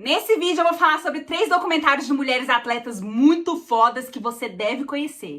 Nesse vídeo eu vou falar sobre 3 documentários de mulheres atletas muito fodas que você deve conhecer.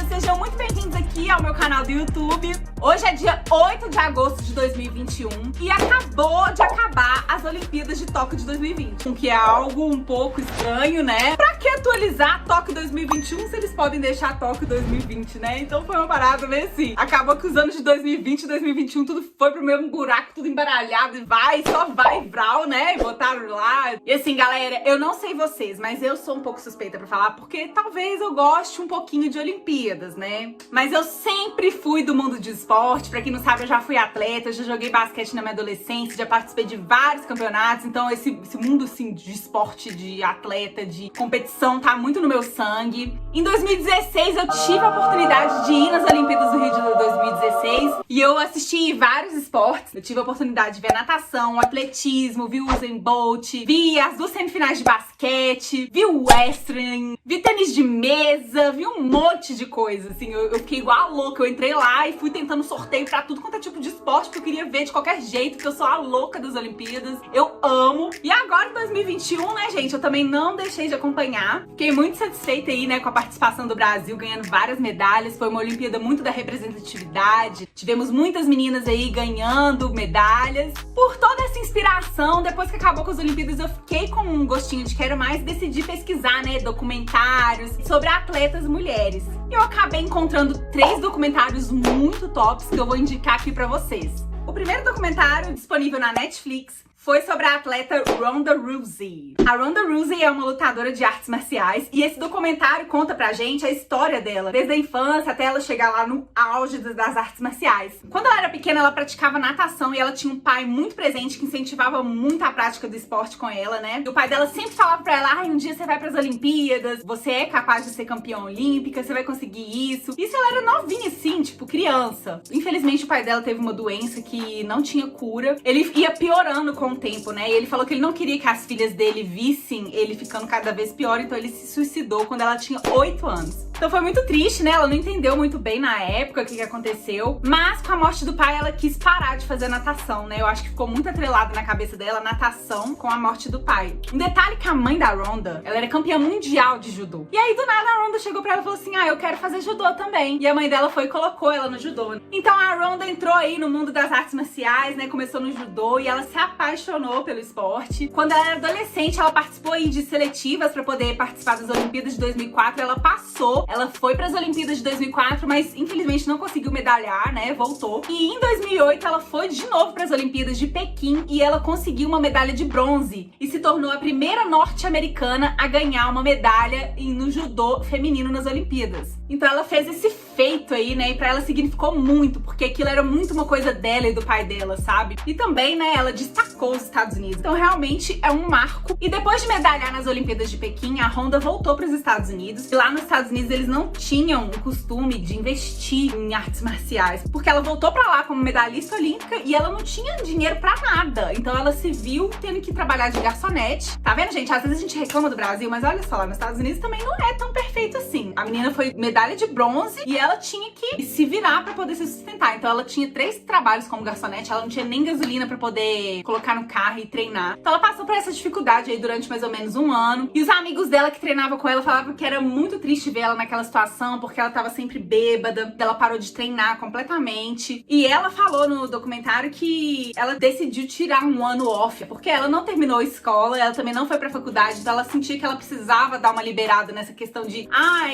Sejam muito bem-vindos aqui ao meu canal do YouTube. Hoje é dia 8 de agosto de 2021 e acabou de acabar as Olimpíadas de Tóquio de 2020, o que é algo um pouco estranho, né? Pra que atualizar Tóquio 2021 se eles podem deixar Tóquio 2020, né? Então foi uma parada meio assim. Acabou que os anos de 2020 e 2021 tudo foi pro mesmo buraco, tudo embaralhado e só vai vral, né? E botaram lá. E assim, galera, eu não sei vocês, mas eu sou um pouco suspeita pra falar porque talvez eu goste um pouquinho de Olimpíadas, né? Mas eu sempre fui do mundo de esporte. Pra quem não sabe, eu já fui atleta, eu já joguei basquete na minha adolescência, já participei de vários campeonatos. Então esse mundo, assim, de esporte, de atleta, de competição, tá muito no meu sangue. Em 2016, eu tive a oportunidade de ir nas Olimpíadas do Rio de Janeiro 2016 e eu assisti vários esportes. Eu tive a oportunidade de ver natação, atletismo, vi o Usain Bolt, vi as 2 semifinais de basquete, vi o wrestling, vi tênis de mesa, vi um monte de coisa, assim. Eu fiquei igual a louca, eu entrei lá e fui tentando sorteio pra tudo quanto é tipo de esporte que eu queria ver de qualquer jeito, porque eu sou a louca das Olimpíadas, eu amo. E agora em 2021, né, gente, eu também não deixei de acompanhar. Fiquei muito satisfeita aí, né, com a participação do Brasil, ganhando várias medalhas. Foi uma Olimpíada muito da representatividade. Tivemos muitas meninas aí ganhando medalhas. Por toda essa inspiração, depois que acabou com as Olimpíadas, eu fiquei com um gostinho de quero mais, decidi pesquisar, né, documentários sobre atletas mulheres. E eu acabei encontrando 3 documentários muito tops que eu vou indicar aqui pra vocês. O primeiro documentário, disponível na Netflix, foi sobre a atleta Ronda Rousey. A Ronda Rousey é uma lutadora de artes marciais e esse documentário conta pra gente a história dela, desde a infância até ela chegar lá no auge das artes marciais. Quando ela era pequena, ela praticava natação e ela tinha um pai muito presente que incentivava muito a prática do esporte com ela, né? E o pai dela sempre falava pra ela, um dia você vai pras Olimpíadas, você é capaz de ser campeã olímpica, você vai conseguir isso. Isso ela era novinha assim, tipo criança. Infelizmente o pai dela teve uma doença que não tinha cura. Ele ia piorando com o tempo, né? E ele falou que ele não queria que as filhas dele vissem ele ficando cada vez pior, então ele se suicidou quando ela tinha 8 anos. Então foi muito triste, né? Ela não entendeu muito bem na época o que aconteceu, mas com a morte do pai ela quis parar de fazer natação, né? Eu acho que ficou muito atrelado na cabeça dela natação com a morte do pai. Um detalhe que a mãe da Ronda, ela era campeã mundial de judô. E aí do nada a Ronda chegou pra ela e falou assim, eu quero fazer judô também. E a mãe dela foi e colocou ela no judô. Então a Ronda entrou aí no mundo das artes marciais, né? Começou no judô e ela se apaixonou pelo esporte. Quando ela era adolescente, ela participou aí de seletivas pra poder participar das Olimpíadas de 2004. Ela passou, ela foi pras Olimpíadas de 2004, mas infelizmente não conseguiu medalhar, né? Voltou. E em 2008 ela foi de novo pras Olimpíadas de Pequim e ela conseguiu uma medalha de bronze e se tornou a primeira norte-americana a ganhar uma medalha no judô feminino nas Olimpíadas. Então ela fez esse feito aí, né? E pra ela significou muito, porque aquilo era muito uma coisa dela e do pai dela, sabe? E também, né, ela destacou os Estados Unidos. Então realmente é um marco. E depois de medalhar nas Olimpíadas de Pequim, a Ronda voltou para os Estados Unidos. E lá nos Estados Unidos eles não tinham o costume de investir em artes marciais, porque ela voltou pra lá como medalhista olímpica e ela não tinha dinheiro pra nada. Então ela se viu tendo que trabalhar de garçonete. Tá vendo, gente? Às vezes a gente reclama do Brasil, mas olha só, lá nos Estados Unidos também não é tão perfeito assim. A menina foi medalha de bronze e ela tinha que se virar pra poder se sustentar. Então ela tinha 3 trabalhos como garçonete, ela não tinha nem gasolina pra poder colocar no carro e treinar. Então ela passou por essa dificuldade aí durante mais ou menos um ano. E os amigos dela que treinavam com ela falavam que era muito triste ver ela naquela situação, porque ela tava sempre bêbada, ela parou de treinar completamente. E ela falou no documentário que ela decidiu tirar um ano off, porque ela não terminou a escola, ela também não foi pra faculdade, então ela sentia que ela precisava dar uma liberada nessa questão de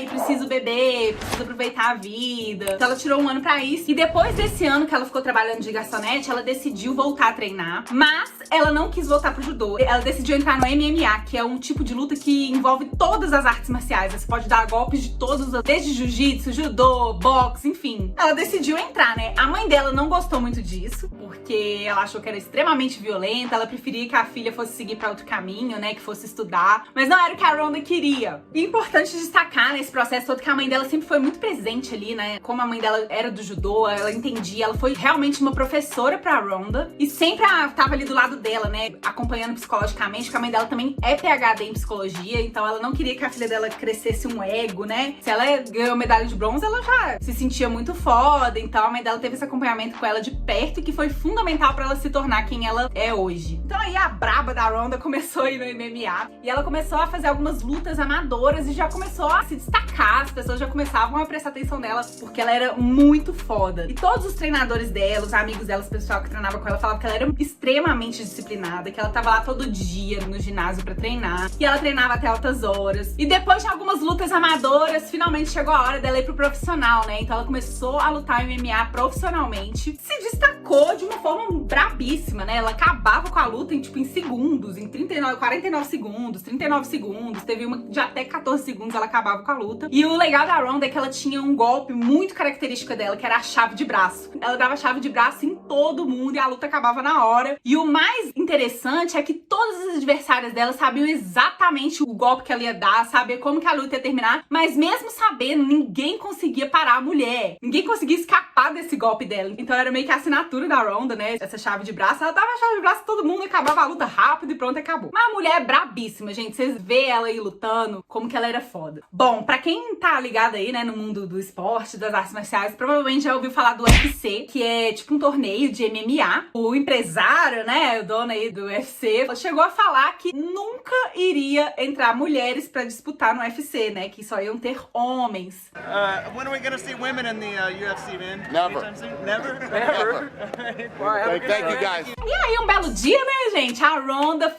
preciso beber, preciso aproveitar a vida. Então ela tirou um ano pra isso. E depois desse ano que ela ficou trabalhando de garçonete, ela decidiu voltar a treinar, mas ela não quis voltar pro judô. Ela decidiu entrar no MMA, que é um tipo de luta que envolve todas as artes marciais. Você pode dar golpes de todos, desde jiu-jitsu, judô, boxe, enfim. Ela decidiu entrar, né? A mãe dela não gostou muito disso, porque ela achou que era extremamente violenta, ela preferia que a filha fosse seguir pra outro caminho, né? Que fosse estudar, mas não era o que a Ronda queria. E é importante destacar nesse processo todo que a mãe dela sempre foi muito presente ali, né? Como a mãe dela era do judô, ela entendia, ela foi realmente uma professora pra Ronda e sempre tava ali do lado dela, né? Acompanhando psicologicamente, porque a mãe dela também é PhD em psicologia, então ela não queria que a filha dela crescesse um ego, né? Se ela ganhou medalha de bronze, ela já se sentia muito foda, então a mãe dela teve esse acompanhamento com ela de perto, que foi fundamental pra ela se tornar quem ela é hoje. Então aí a braba da Ronda começou a ir no MMA e ela começou a fazer algumas lutas amadoras e já começou a se destacar, as pessoas já começavam a prestar atenção nela porque ela era muito foda. E todos os treinadores dela, os amigos dela, o pessoal que treinava com ela, falavam que ela era extremamente disciplinada, que ela tava lá todo dia no ginásio pra treinar, e ela treinava até altas horas. E depois de algumas lutas amadoras, finalmente chegou a hora dela ir pro profissional, né? Então ela começou a lutar MMA profissionalmente, se destacou de uma forma brabíssima, né? Ela acabava com a luta em, tipo, em segundos, em 49 segundos, 39 segundos, teve uma de até 14 segundos ela acabava com a luta. E o legal da Ronda é que ela tinha um golpe muito característico dela, que era a chave de braço. Ela dava chave de braço em todo mundo e a luta acabava na hora. E o mais interessante é que todas as adversárias dela sabiam exatamente o golpe que ela ia dar, saber como que a luta ia terminar, mas mesmo sabendo, ninguém conseguia parar a mulher. Ninguém conseguia escapar desse golpe dela. Então era meio que a assinatura da Ronda, né? Essa chave de braço. Ela dava a chave de braço em todo mundo, acabava a luta rápido e pronto, acabou. Mas a mulher é brabíssima, gente. Vocês vê ela aí lutando, como que ela era foda. Bom, pra quem tá ligado aí, né, no mundo do esporte, das artes marciais, provavelmente já ouviu falar do UFC, que é tipo um torneio de MMA. O empresário, né, o dono aí do UFC, chegou a falar que nunca iria entrar mulheres pra disputar no UFC, né, que só iam ter homens. When are we gonna see women in the UFC, man? Never. Anytime soon? Never? Never. Thank you guys. E aí, um belo dia, né, gente, a Ronda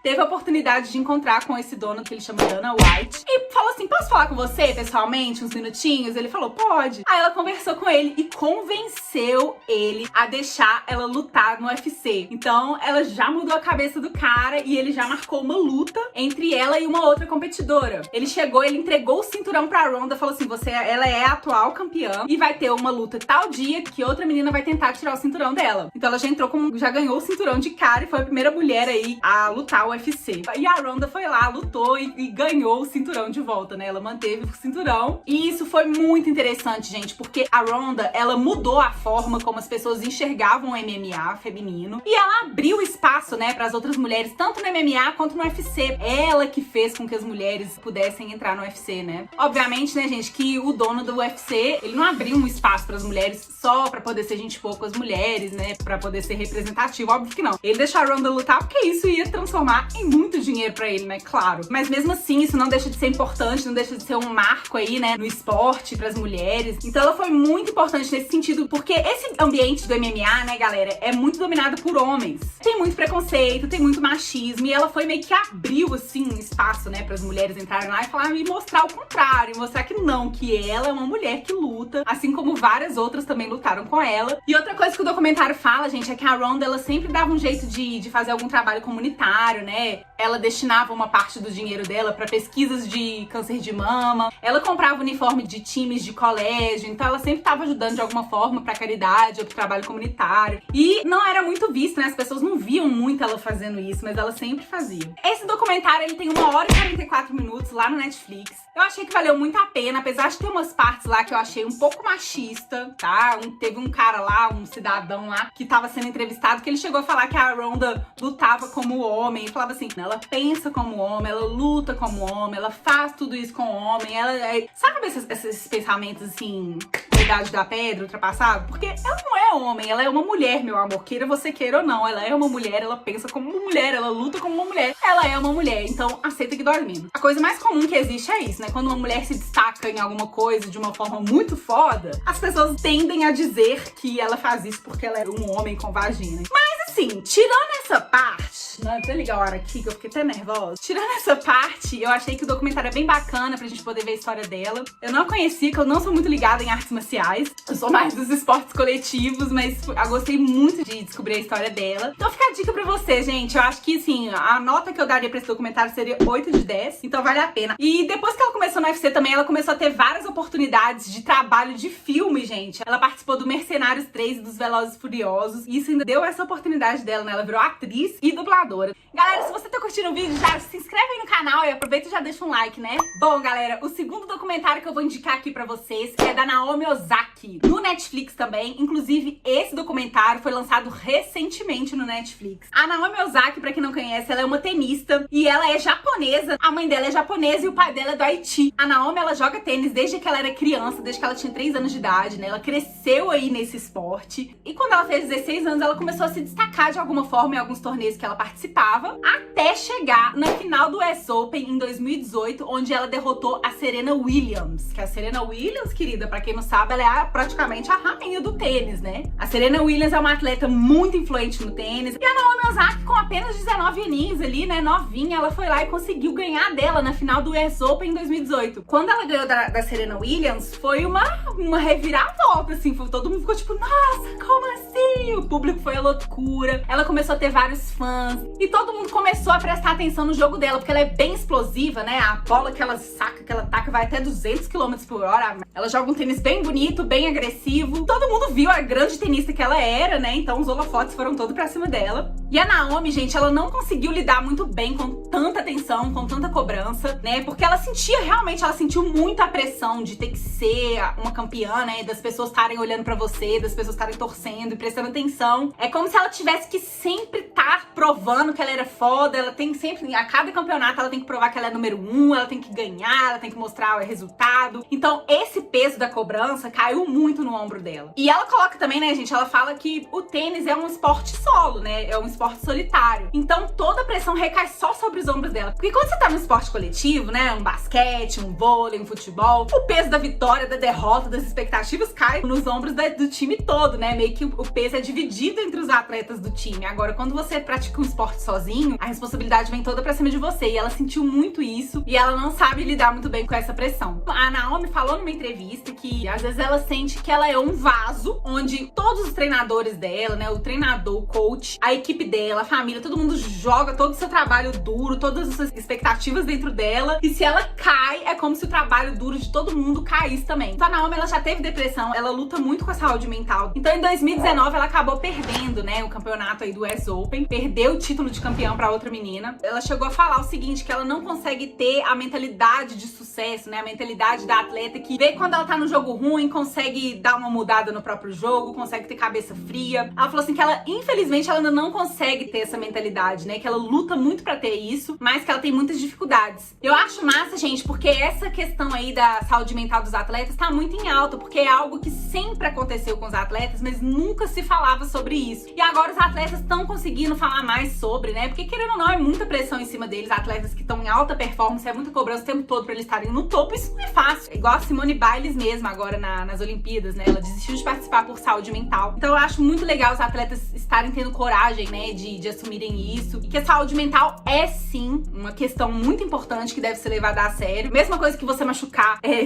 teve a oportunidade de encontrar com esse dono que ele chama Dana White e falou assim, posso falar com você pessoalmente uns minutinhos? Ele falou, pode. Aí ela conversou com ele e convenceu ele a deixar ela lutar no UFC. Então ela já mudou a cabeça do cara e ele já marcou uma luta entre ela e uma outra competidora. Ele chegou, ele entregou o cinturão pra Ronda, falou assim, ela é a atual campeã e vai ter uma luta tal dia que outra menina vai tentar tirar o cinturão dela. Então ela já entrou já ganhou o cinturão de cara e foi a primeira mulher aí a lutar o UFC. E a Ronda foi lá, lutou e ganhou o cinturão de volta, né? Ela manteve o cinturão. E isso foi muito interessante, gente, porque a Ronda, ela mudou a forma como as pessoas enxergavam o MMA feminino e ela abriu espaço, né, para as outras mulheres, tanto no MMA quanto no UFC. Ela que fez com que as mulheres pudessem entrar no UFC, né? Obviamente, né, gente, que o dono do UFC, ele não abriu um espaço para as mulheres só para poder ser gente boa com as mulheres, né, para poder ser representativo, óbvio que não. Ele deixou a Ronda lutar porque isso ia transformar em muito dinheiro para ele, né, claro. Mas mesmo assim, isso não deixa de ser importante, não deixa de ser um marco aí, né, no esporte para as mulheres. Então ela foi muito importante nesse sentido, porque esse ambiente do MMA, né, galera, é muito dominado por homens. Tem muito preconceito, tem muito machismo, e ela foi meio que abriu, assim, um espaço, né, para as mulheres entrarem lá e falar e mostrar o contrário, mostrar que não, que ela é uma mulher que luta, assim como várias outras também lutaram com ela. E outra coisa que o documentário fala, gente, é que a Ronda, ela sempre dava um jeito de fazer algum trabalho comunitário, né? Ela destinava uma parte do dinheiro dela para pesquisas de câncer de mama, ela comprava uniforme de times de colégio, então ela sempre estava ajudando de alguma forma pra caridade ou pro trabalho comunitário. E não era muito visto, né? As pessoas não viam muito ela fazendo isso, mas ela sempre fazia. Esse documentário, ele tem 1h44 lá no Netflix. Eu achei que valeu muito a pena, apesar de ter umas partes lá que eu achei um pouco machista, tá? Teve um cara lá, um cidadão lá, que tava sendo entrevistado, que ele chegou a falar que a Ronda lutava como homem, e falava assim, ela pensa como homem, ela luta como homem, ela faz tudo isso com homem, ela é... Sabe esses pensamentos, assim, da idade da pedra, ultrapassado? Porque ela não é homem, ela é uma mulher, meu amor, queira você queira ou não, ela é uma mulher, ela pensa como uma mulher, ela luta como uma mulher, ela é uma mulher, então aceita que dói menos. A coisa mais comum que existe é isso, né? Quando uma mulher se destaca em alguma coisa de uma forma muito foda, as pessoas tendem a dizer que ela faz isso porque ela é um homem com vagina. Mas Assim, tirando essa parte, não, deixa eu ligar a hora aqui que eu fiquei até nervosa. Tirando essa parte, eu achei que o documentário é bem bacana pra gente poder ver a história dela. Eu não conheci, que eu não sou muito ligada em artes marciais. Eu sou mais dos esportes coletivos, mas eu gostei muito de descobrir a história dela. Então fica a dica pra você, gente. Eu acho que, assim, a nota que eu daria pra esse documentário seria 8 de 10. Então vale a pena. E depois que ela começou no UFC também, ela começou a ter várias oportunidades de trabalho de filme, gente. Ela participou do Mercenários 3 e dos Velozes e Furiosos. E isso ainda deu essa oportunidade dela, né? Ela virou atriz e dubladora. Galera, se você tá curtindo o vídeo, já se inscreve aí no canal e aproveita e já deixa um like, né? Bom, galera, o segundo documentário que eu vou indicar aqui pra vocês é da Naomi Osaka, no Netflix também. Inclusive, esse documentário foi lançado recentemente no Netflix. A Naomi Osaka, pra quem não conhece, ela é uma tenista e ela é japonesa. A mãe dela é japonesa e o pai dela é do Haiti. A Naomi, ela joga tênis desde que ela era criança, desde que ela tinha 3 anos de idade, né? Ela cresceu aí nesse esporte. E quando ela fez 16 anos, ela começou a se destacar de alguma forma em alguns torneios que ela participava, até chegar na final do US Open em 2018, onde ela derrotou a Serena Williams. Que a Serena Williams, querida, pra quem não sabe, ela é praticamente a rainha do tênis, né? A Serena Williams é uma atleta muito influente no tênis. E a Naomi Osaka, com apenas 19 aninhos ali, né, novinha, ela foi lá e conseguiu ganhar dela na final do US Open em 2018. Quando ela ganhou da Serena Williams, foi uma reviravolta, assim. Todo mundo ficou tipo, nossa, como assim? O público foi a loucura. Ela começou a ter vários fãs. E todo mundo começou a prestar atenção no jogo dela, porque ela é bem explosiva, né? A bola que ela saca, que ela taca, vai até 200 km por hora. Ela joga um tênis bem bonito, bem agressivo. Todo mundo viu a grande tenista que ela era, né? Então os holofotes foram todos pra cima dela. E a Naomi, gente, ela não conseguiu lidar muito bem com tanta atenção, com tanta cobrança, né? Porque ela sentiu muito a pressão de ter que ser uma campeã, né? Das pessoas estarem olhando pra você, das pessoas estarem torcendo e prestando atenção. É como se ela tivesse que sempre estar provando que ela era foda. Ela tem sempre, a cada campeonato, ela tem que provar que ela é número 1, ela tem que ganhar, ela tem que mostrar o resultado. Então, esse peso da cobrança caiu muito no ombro dela. E ela coloca também, né, gente? Ela fala que o tênis é um esporte solo, né? É um esporte solitário. Então, toda a pressão recai só sobre os ombros dela. Porque quando você tá no esporte coletivo, né? Um basquete, um vôlei, um futebol, o peso da vitória, da derrota, das expectativas cai nos ombros do time todo, né? Meio que o peso é dividido entre os atletas do time. Agora, quando você pratica um esporte sozinho, a responsabilidade vem toda pra cima de você. E ela sentiu muito isso e ela não sabe lidar muito bem com essa pressão. A Naomi falou numa entrevista que às vezes ela sente que ela é um vaso onde todos os treinadores dela, né? O treinador, o coach, a equipe dela, a família, todo mundo joga todo o seu trabalho duro, todas as suas expectativas dentro dela. E se ela cai, é como se o trabalho duro de todo mundo caísse também. Então a Naomi, ela já teve depressão, ela luta muito com a saúde mental. Então em 2019 ela acabou perdendo, né, o campeonato aí do US Open, perdeu o título de campeão pra outra menina. Ela chegou a falar o seguinte, que ela não consegue ter a mentalidade de sucesso, né, a mentalidade da atleta que vê quando ela tá no jogo ruim, consegue dar uma mudada no próprio jogo, consegue ter cabeça fria. Ela falou assim que ela, infelizmente, ela ainda não consegue ter essa mentalidade, né, que ela luta muito pra ter isso, mas que ela tem muitas dificuldades. Eu acho massa, gente, porque essa questão aí da saúde mental dos atletas tá muito em alta, porque é algo que sempre aconteceu com os atletas, mas nunca se falava sobre isso. E agora os atletas estão conseguindo falar mais sobre, né? Porque querendo ou não, é muita pressão em cima deles, atletas que estão em alta performance, é muita cobrança o tempo todo pra eles estarem no topo, isso não é fácil. É igual a Simone Biles mesmo agora nas Olimpíadas, né? Ela desistiu de participar por saúde mental. Então eu acho muito legal os atletas estarem tendo coragem, né, de assumirem isso. E que a saúde mental é sim uma questão muito importante que deve ser levada a sério. Mesma coisa que você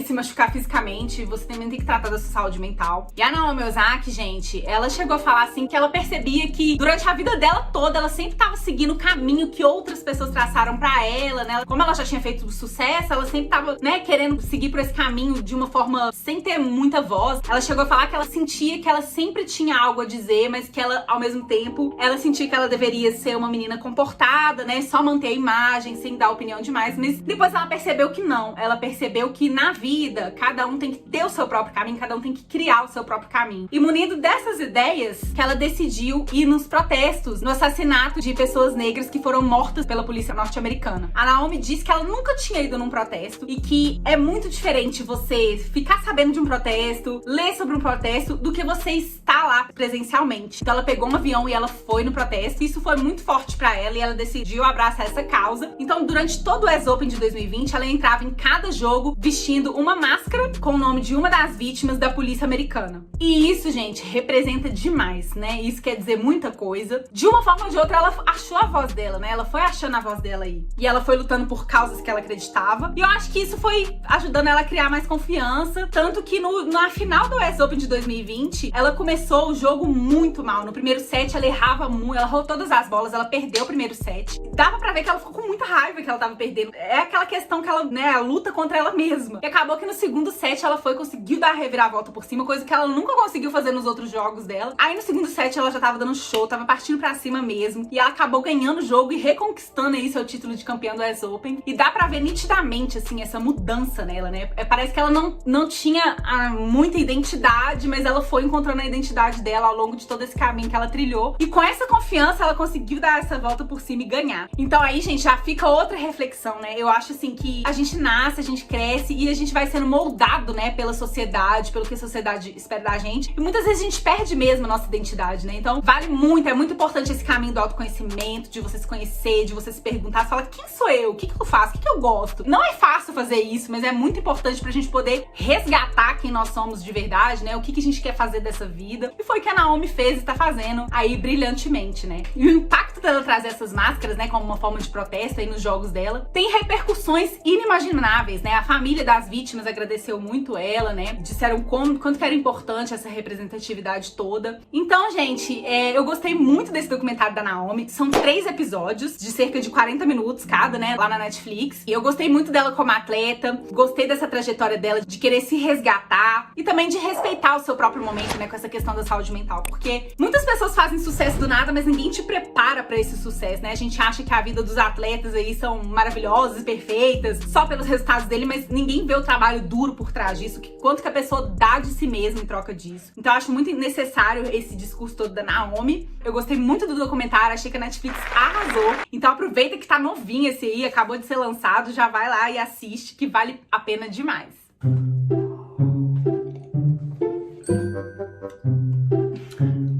se machucar fisicamente, você também tem que tratar da sua saúde mental. E a Naomi Osaka, gente, ela chegou a falar assim que ela percebia que durante a vida dela toda, ela sempre tava seguindo o caminho que outras pessoas traçaram pra ela, né? Como ela já tinha feito sucesso, ela sempre tava, né, querendo seguir por esse caminho de uma forma sem ter muita voz. Ela chegou a falar que ela sentia que ela sempre tinha algo a dizer, mas que ela, ao mesmo tempo, ela sentia que ela deveria ser uma menina comportada, né? Só manter a imagem, sem dar opinião demais. Mas depois ela percebeu que não. Ela percebeu que na vida, cada um tem que ter o seu próprio caminho, cada um tem que criar o seu próprio caminho. E munido dessas ideias, que ela decidiu ir nos protestos, no assassinato de pessoas negras que foram mortas pela polícia norte-americana. A Naomi disse que ela nunca tinha ido num protesto e que é muito diferente você ficar sabendo de um protesto, ler sobre um protesto, do que você estar lá presencialmente. Então ela pegou um avião e ela foi no protesto. Isso foi muito forte pra ela e ela decidiu abraçar essa causa. Então durante todo o US Open de 2020, ela entrava em cada jogo vestindo uma máscara com o nome de uma das vítimas da polícia americana. E isso, gente, representa demais demais, né? Isso quer dizer muita coisa. De uma forma ou de outra, ela achou a voz dela, né? Ela foi achando a voz dela aí. E ela foi lutando por causas que ela acreditava. E eu acho que isso foi ajudando ela a criar mais confiança. Tanto que na final do US Open de 2020, ela começou o jogo muito mal. No primeiro set, ela errava muito, ela errou todas as bolas, ela perdeu o primeiro set. Dava pra ver que ela ficou com muita raiva que ela tava perdendo. É aquela questão que ela, né, luta contra ela mesma. E acabou que no segundo set ela conseguiu dar a reviravolta por cima, coisa que ela nunca conseguiu fazer nos outros jogos dela. Aí no segundo set ela já tava dando show, tava partindo pra cima mesmo. E ela acabou ganhando o jogo e reconquistando aí seu título de campeã do US Open. E dá pra ver nitidamente, assim, essa mudança nela, né? Parece que ela não tinha muita identidade, mas ela foi encontrando a identidade dela ao longo de todo esse caminho que ela trilhou. E com essa confiança, ela conseguiu dar essa volta por cima e ganhar. Então aí, gente, já fica outra reflexão, né? Eu acho, assim, que a gente nasce, a gente cresce e a gente vai sendo moldado, né, pela sociedade, pelo que a sociedade espera da gente. E muitas vezes a gente perde mesmo a nossa identidade, né? Então vale muito, é muito importante esse caminho do autoconhecimento, de você se conhecer, de você se perguntar, falar, quem sou eu? O que eu faço? O que eu gosto? Não é fácil fazer isso, mas é muito importante pra gente poder resgatar quem nós somos de verdade, né? O que a gente quer fazer dessa vida. E foi o que a Naomi fez e tá fazendo aí brilhantemente, né? E o impacto dela trazer essas máscaras, né, como uma forma de protesto aí nos jogos dela, tem repercussões inimagináveis, né? A família das vítimas agradeceu muito ela, né? Disseram quanto que era importante essa representatividade toda. Então, gente, eu gostei muito desse documentário da Naomi. São 3 episódios de cerca de 40 minutos cada, né? Lá na Netflix. E eu gostei muito dela como atleta. Gostei dessa trajetória dela de querer se resgatar e também de respeitar o seu próprio momento, né? Com essa questão da saúde mental. Porque muitas pessoas fazem sucesso do nada, mas ninguém te prepara pra esse sucesso, né? A gente acha que a vida dos atletas aí são maravilhosas, perfeitas, só pelos resultados dele, mas ninguém vê o trabalho duro por trás disso, quanto que a pessoa dá de si mesma em troca disso. Então eu acho muito necessário esse discurso todo da Naomi. Eu gostei muito do documentário, achei que a Netflix arrasou. Então aproveita que tá novinho esse aí, acabou de ser lançado, já vai lá e assiste, que vale a pena demais.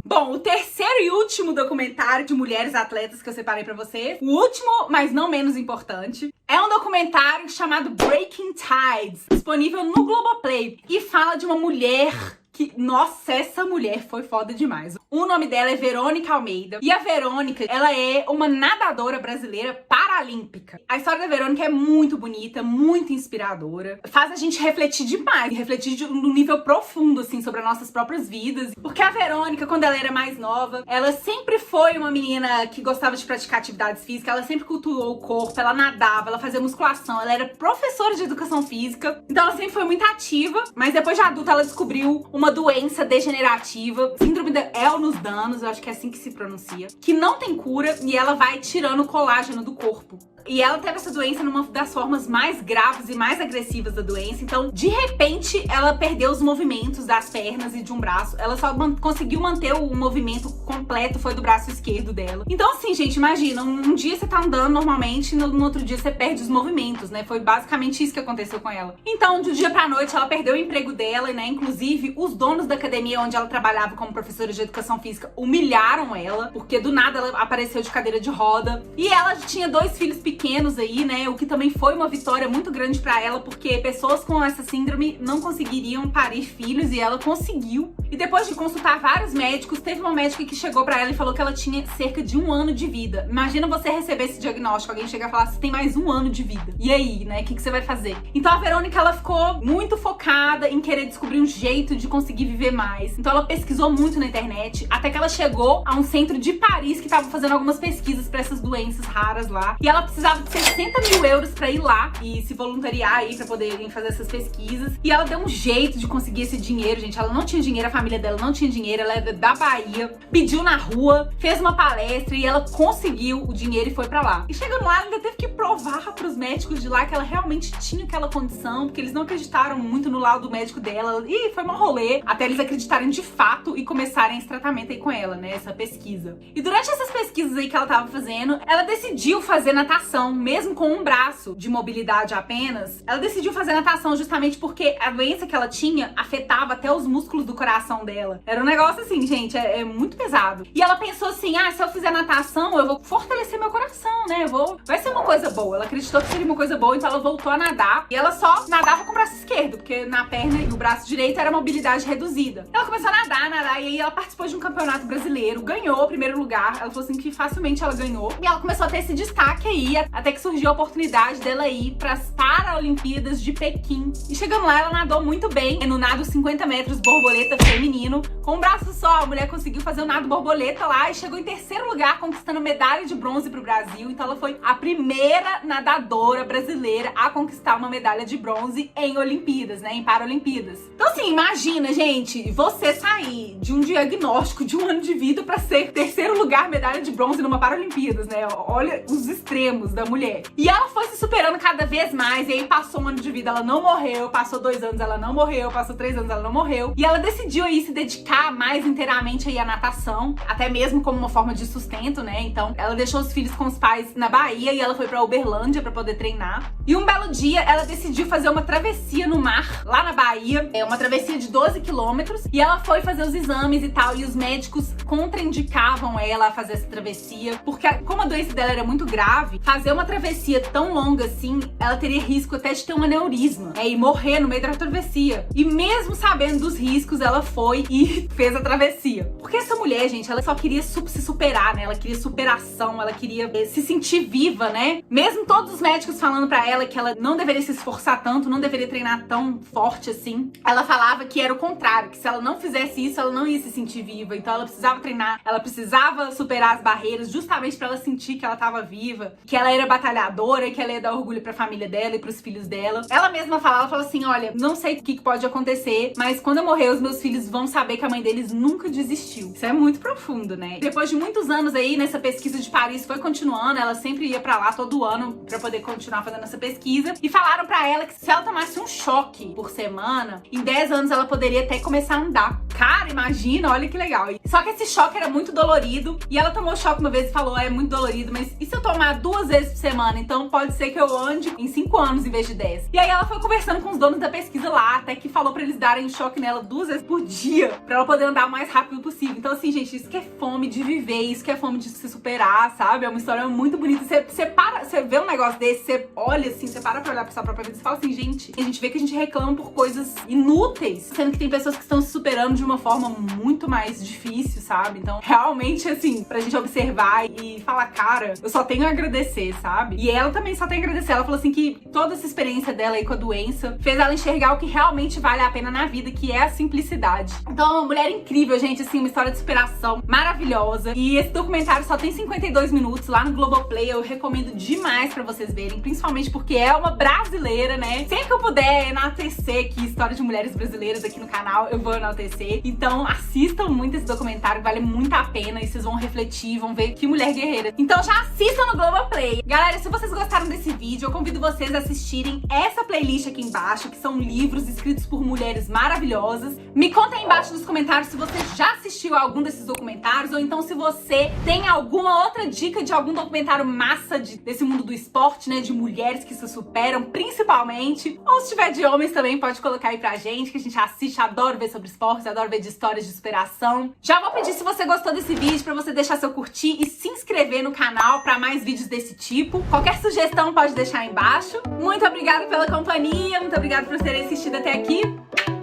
Bom, o terceiro e último documentário de mulheres atletas que eu separei pra você, o último, mas não menos importante, é um documentário chamado Breaking Tides, disponível no Globoplay, e fala de uma mulher que, nossa, essa mulher foi foda demais. O nome dela é Verônica Almeida. E a Verônica, ela é uma nadadora brasileira paralímpica. A história da Verônica é muito bonita, muito inspiradora. Faz a gente refletir demais. Refletir num nível profundo, assim, sobre as nossas próprias vidas. Porque a Verônica, quando ela era mais nova, ela sempre foi uma menina que gostava de praticar atividades físicas. Ela sempre cultuou o corpo, ela nadava, ela fazia musculação. Ela era professora de educação física. Então ela sempre foi muito ativa. Mas depois de adulta, ela descobriu uma doença degenerativa, síndrome de Ehlers-Danlos, eu acho que é assim que se pronuncia, que não tem cura e ela vai tirando o colágeno do corpo. E ela teve essa doença numa das formas mais graves e mais agressivas da doença. Então, de repente, ela perdeu os movimentos das pernas e de um braço. Ela só conseguiu manter o movimento completo, foi do braço esquerdo dela. Então, assim, gente, imagina, um dia você tá andando normalmente, no outro dia você perde os movimentos, né? Foi basicamente isso que aconteceu com ela. Então, de um dia pra noite, ela perdeu o emprego dela, né? Inclusive, os donos da academia onde ela trabalhava como professora de educação física humilharam ela, porque do nada ela apareceu de cadeira de roda. E ela tinha 2 filhos pequenos aí, né? O que também foi uma vitória muito grande pra ela, porque pessoas com essa síndrome não conseguiriam parir filhos e ela conseguiu. E depois de consultar vários médicos, teve uma médica que chegou pra ela e falou que ela tinha cerca de 1 ano de vida. Imagina você receber esse diagnóstico, alguém chegar e falar, você tem mais 1 ano de vida. E aí, né? O que você vai fazer? Então a Verônica, ela ficou muito focada em querer descobrir um jeito de conseguir viver mais. Então ela pesquisou muito na internet, até que ela chegou a um centro de Paris que tava fazendo algumas pesquisas pra essas doenças raras lá. E ela precisava de 60 mil euros pra ir lá e se voluntariar aí pra poderem fazer essas pesquisas. E ela deu um jeito de conseguir esse dinheiro, gente. Ela não tinha dinheiro, a família dela não tinha dinheiro, ela era da Bahia, pediu na rua, fez uma palestra e ela conseguiu o dinheiro e foi pra lá. E chegando lá, ela ainda teve que provar pros médicos de lá que ela realmente tinha aquela condição, porque eles não acreditaram muito no laudo médico dela. E foi um rolê, até eles acreditarem de fato e começarem esse tratamento aí com ela, né, essa pesquisa. E durante essas pesquisas aí que ela tava fazendo, ela decidiu fazer natação. natação, mesmo com um braço de mobilidade apenas. Ela decidiu fazer natação justamente porque a doença que ela tinha afetava até os músculos do coração dela. Era um negócio assim, gente, é muito pesado. E ela pensou assim, se eu fizer natação, eu vou fortalecer meu coração, né? Vai ser uma coisa boa. Ela acreditou que seria uma coisa boa, então ela voltou a nadar. E ela só nadava com o braço esquerdo, porque na perna e o braço direito era mobilidade reduzida. Ela começou a nadar, e aí ela participou de um campeonato brasileiro, ganhou o primeiro lugar. Ela falou assim que facilmente ela ganhou. E ela começou a ter esse destaque aí, até que surgiu a oportunidade dela ir para as Paralimpíadas de Pequim. E chegando lá, ela nadou muito bem no nado 50 metros borboleta feminino. Com um braço só, a mulher conseguiu fazer o nado borboleta lá e chegou em terceiro lugar, conquistando medalha de bronze pro Brasil. Então ela foi a primeira nadadora brasileira a conquistar uma medalha de bronze em Olimpíadas, né? Em Paralimpíadas. Então assim, imagina, gente, você sair de um diagnóstico de um ano de vida pra ser terceiro lugar, medalha de bronze numa Paralimpíadas, né? Olha os extremos da mulher. E ela foi se superando cada vez mais, e aí passou um ano de vida, ela não morreu, passou 2 anos, ela não morreu, passou 3 anos, ela não morreu. E ela decidiu aí se dedicar mais inteiramente aí à natação, até mesmo como uma forma de sustento, né? Então, ela deixou os filhos com os pais na Bahia e ela foi pra Uberlândia pra poder treinar. E um belo dia, ela decidiu fazer uma travessia no mar, lá na Bahia, uma travessia de 12 quilômetros, e ela foi fazer os exames e tal, e os médicos contraindicavam ela a fazer essa travessia, porque como a doença dela era muito grave, fazer uma travessia tão longa assim, ela teria risco até de ter um aneurisma, e morrer no meio da travessia. E mesmo sabendo dos riscos, ela foi e fez a travessia. Porque essa mulher, gente, ela só queria se superar, né? Ela queria superação, ela queria se sentir viva, né? Mesmo todos os médicos falando pra ela que ela não deveria se esforçar tanto, não deveria treinar tão forte assim, ela falava que era o contrário, que se ela não fizesse isso, ela não ia se sentir viva. Então ela precisava treinar, ela precisava superar as barreiras justamente pra ela sentir que ela tava viva, que ela era batalhadora, que ela ia dar orgulho pra família dela e pros filhos dela. Ela mesma falava assim, olha, não sei o que pode acontecer, mas quando eu morrer, os meus filhos vão saber que a mãe deles nunca desistiu. Isso é muito profundo, né? Depois de muitos anos aí, nessa pesquisa de Paris foi continuando, ela sempre ia pra lá todo ano pra poder continuar fazendo essa pesquisa, e falaram pra ela que se ela tomasse um choque por semana, em 10 anos ela poderia até começar a andar. Cara, imagina, olha que legal. Só que esse choque era muito dolorido, e ela tomou choque uma vez e falou, é muito dolorido, mas e se eu tomar 2 vezes por semana? Então pode ser que eu ande em 5 anos em vez de 10. E aí ela foi conversando com os donos da pesquisa lá, até que falou pra eles darem choque nela 2 vezes por dia, pra ela poder andar o mais rápido possível. Então assim, gente, isso que é fome de viver, isso que é fome de se superar, sabe? É uma história muito bonita. Você vê um negócio desse, você olha assim, você para pra olhar pra sua própria vida e fala assim, gente, a gente vê que a gente reclama por coisas inúteis, sendo que tem pessoas que estão se superando de uma forma muito mais difícil, sabe? Então, realmente, assim, pra gente observar e falar, cara, eu só tenho a agradecer, sabe? E ela também só tem a agradecer. Ela falou assim que toda essa experiência dela aí com a doença fez ela enxergar o que realmente vale a pena na vida, que é a simplicidade. Então, é uma mulher incrível, gente, assim, uma história de superação maravilhosa. E esse documentário só tem 52 minutos lá no Globoplay. Eu recomendo demais pra vocês verem, principalmente porque é uma brasileira, né? Sempre que eu puder enaltecer aqui história de mulheres brasileiras aqui no canal, eu vou enaltecer. Então, assistam muito esse documentário, vale muito a pena, e vocês vão refletir, vão ver que mulher guerreira. Então já assistam no Globoplay. Galera, se vocês gostaram desse vídeo, eu convido vocês a assistirem essa playlist aqui embaixo, que são livros escritos por mulheres maravilhosas. Me conta aí embaixo nos comentários se você já assistiu a algum desses documentários, ou então se você tem alguma outra dica de algum documentário massa desse mundo do esporte, né, de mulheres que se superam, principalmente. Ou se tiver de homens também, pode colocar aí pra gente, que a gente assiste, adoro ver sobre esportes, adoro ver de histórias de superação. Já vou pedir, se você gostou desse vídeo, pra você deixar seu curtir e se inscrever no canal pra mais vídeos desse tipo. Qualquer sugestão pode deixar aí embaixo. Muito obrigada pela companhia, muito obrigada por terem assistido até aqui.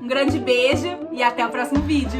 Um grande beijo e até o próximo vídeo.